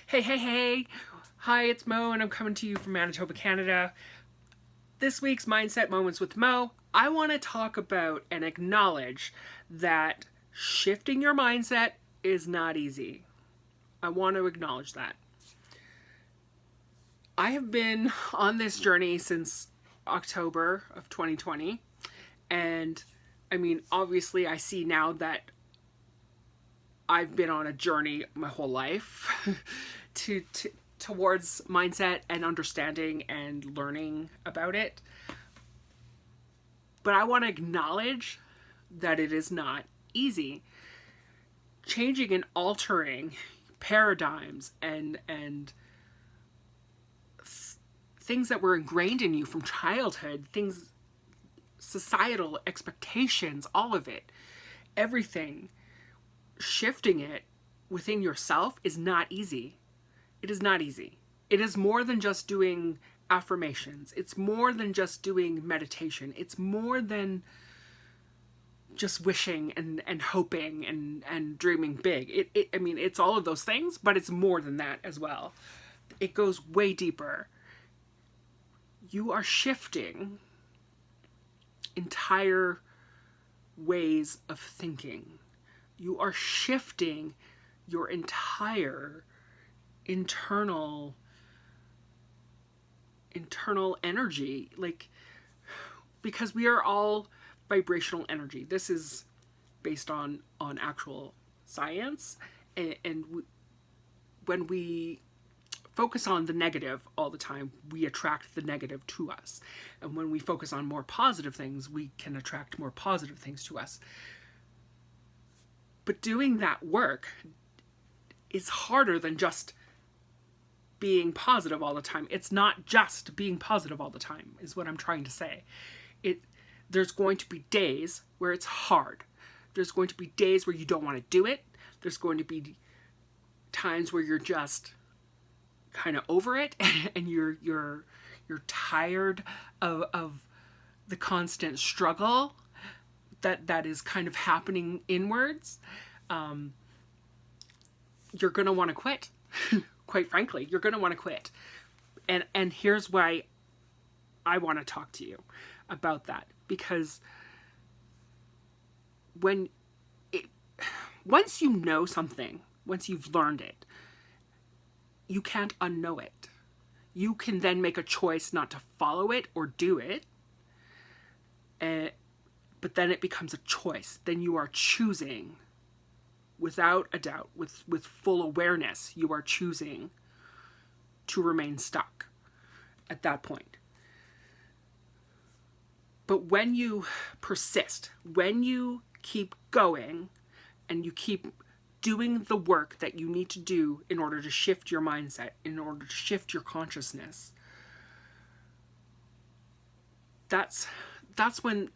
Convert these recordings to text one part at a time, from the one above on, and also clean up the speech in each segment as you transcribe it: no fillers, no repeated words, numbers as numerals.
Hey, hey, hey! Hi, it's Mo, and I'm coming to you from Manitoba, Canada. This week's Mindset Moments with Mo, I want to talk about and acknowledge that shifting your mindset is not easy. I want to acknowledge that. I have been on this journey since October of 2020, and I mean, obviously, I see now that I've been on a journey my whole life to towards mindset and understanding and learning about it. But I want to acknowledge that it is not easy. Changing and altering paradigms and things that were ingrained in you from childhood, things, societal expectations, all of it, everything, shifting it within yourself is not easy. It is not easy. It is more than just doing affirmations. It's more than just doing meditation. It's more than just wishing and hoping and dreaming big. I mean, it's all of those things, but it's more than that as well. It goes way deeper. You are shifting entire ways of thinking. You are shifting your entire internal energy, like, because we are all vibrational energy. This is based on actual science, and when we focus on the negative all the time, we attract the negative to us, and when we focus on more positive things, we can attract more positive things to us. But doing that work is harder than just being positive all the time. It's not just being positive all the time, is what I'm trying to say. There's going to be days where it's hard. There's going to be days where you don't want to do it. There's going to be times where you're just kind of over it and you're tired of the constant struggle that is kind of happening inwards. You're going to want to quit. Quite frankly, you're going to want to quit. And here's why I want to talk to you about that, because once you know something, once you've learned it, you can't unknow it. You can then make a choice not to follow it or do it, but then it becomes a choice. Then you are choosing, without a doubt, with full awareness, you are choosing to remain stuck at that point. But when you persist, when you keep going and you keep doing the work that you need to do in order to shift your mindset, in order to shift your consciousness, that's when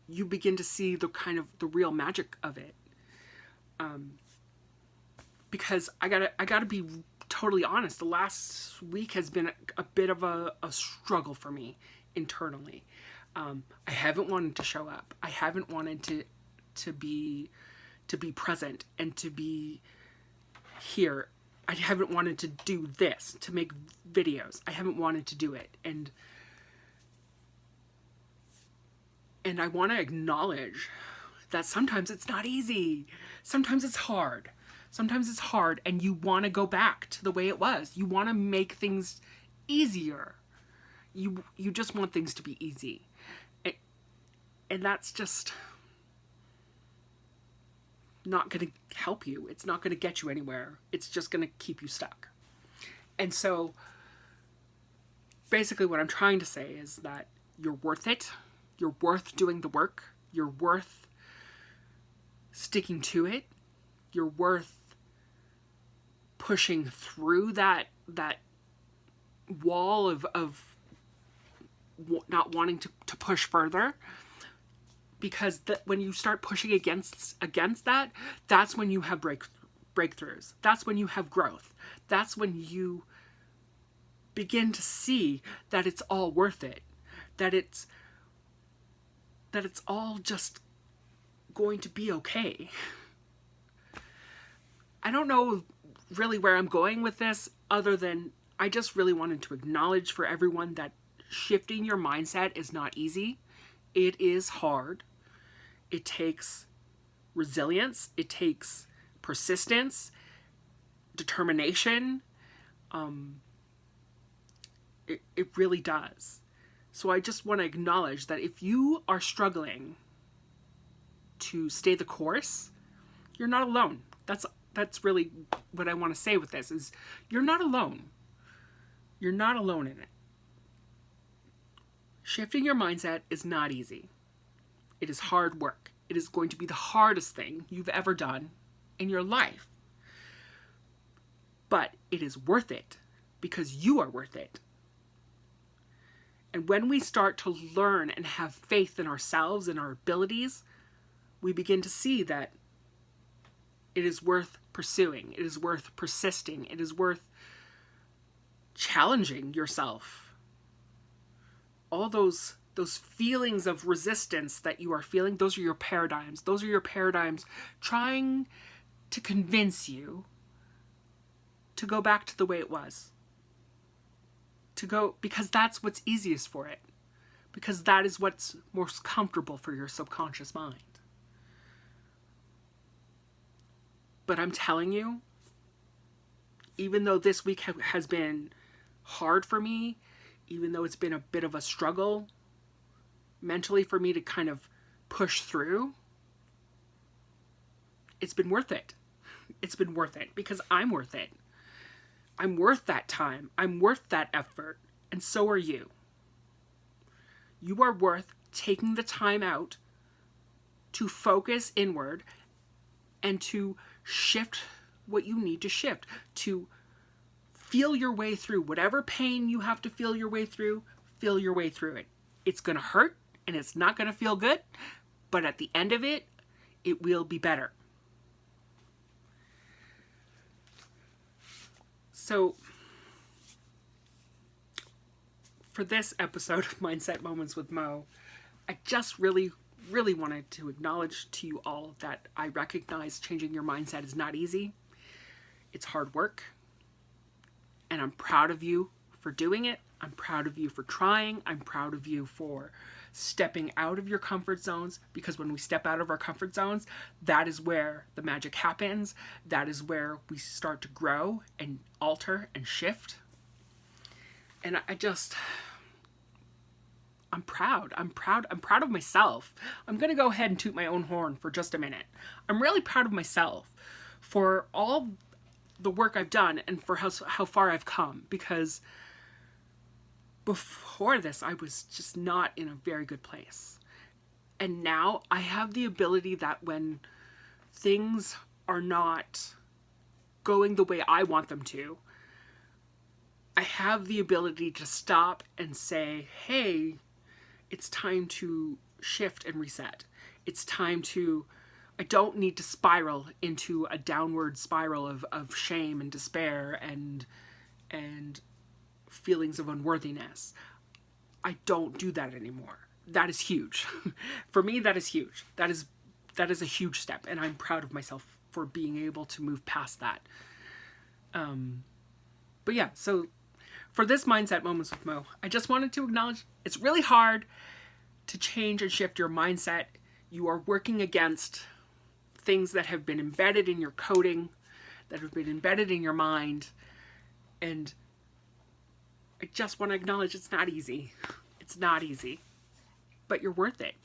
you begin to see the kind of the real magic of it. Because I gotta be totally honest. The last week has been a bit of a struggle for me internally. I haven't wanted to show up. I haven't wanted to be present and to be here. I haven't wanted to do this, to make videos. I haven't wanted to do it, and I want to acknowledge that sometimes it's not easy. Sometimes it's hard. Sometimes it's hard, and you want to go back to the way it was. You want to make things easier. You just want things to be easy. And that's just not going to help you. It's not going to get you anywhere. It's just going to keep you stuck. And so basically what I'm trying to say is that you're worth it. You're worth doing the work. You're worth sticking to it. You're worth pushing through that wall of not wanting to push further, because when you start pushing against that, that's when you have breakthroughs. That's when you have growth. That's when you begin to see that it's all worth it, that it's all just going to be okay. I don't know really where I'm going with this, other than I just really wanted to acknowledge for everyone that shifting your mindset is not easy. It is hard. It takes resilience. It takes persistence, determination. It really does. So I just want to acknowledge that if you are struggling to stay the course, you're not alone. That's really what I want to say with this, is you're not alone. You're not alone in it. Shifting your mindset is not easy. It is hard work. It is going to be the hardest thing you've ever done in your life. But it is worth it because you are worth it. And when we start to learn and have faith in ourselves and our abilities, we begin to see that it is worth pursuing. It is worth persisting. It is worth challenging yourself. All those feelings of resistance that you are feeling, those are your paradigms. Those are your paradigms trying to convince you to go back to the way it was. Because that's what's easiest for it. Because that is what's most comfortable for your subconscious mind. But I'm telling you, even though this week has been hard for me, even though it's been a bit of a struggle mentally for me to kind of push through, it's been worth it. It's been worth it because I'm worth it. I'm worth that time. I'm worth that effort. And so are you. You are worth taking the time out to focus inward and to shift what you need to shift, to feel your way through whatever pain you have to feel your way through it. It's going to hurt and it's not going to feel good, but at the end of it, it will be better. So, for this episode of Mindset Moments with Mo, I just really wanted to acknowledge to you all that I recognize changing your mindset is not easy. It's hard work. And I'm proud of you for doing it. I'm proud of you for trying. I'm proud of you for stepping out of your comfort zones, because when we step out of our comfort zones, that is where the magic happens. That is where we start to grow and alter and shift. And I'm proud. I'm proud of myself. I'm going to go ahead and toot my own horn for just a minute. I'm really proud of myself for all the work I've done and for how far I've come, because before this, I was just not in a very good place. And now I have the ability that when things are not going the way I want them to, I have the ability to stop and say, hey, it's time to shift and reset. It's time to, I don't need to spiral into a downward spiral of shame and despair and feelings of unworthiness. I don't do that anymore. That is huge. For me, that is huge. That is a huge step, and I'm proud of myself for being able to move past that. But yeah, so for this Mindset Moments with Mo, I just wanted to acknowledge it's really hard to change and shift your mindset. You are working against things that have been embedded in your coding, that have been embedded in your mind, and I just want to acknowledge it's not easy. It's not easy, but you're worth it.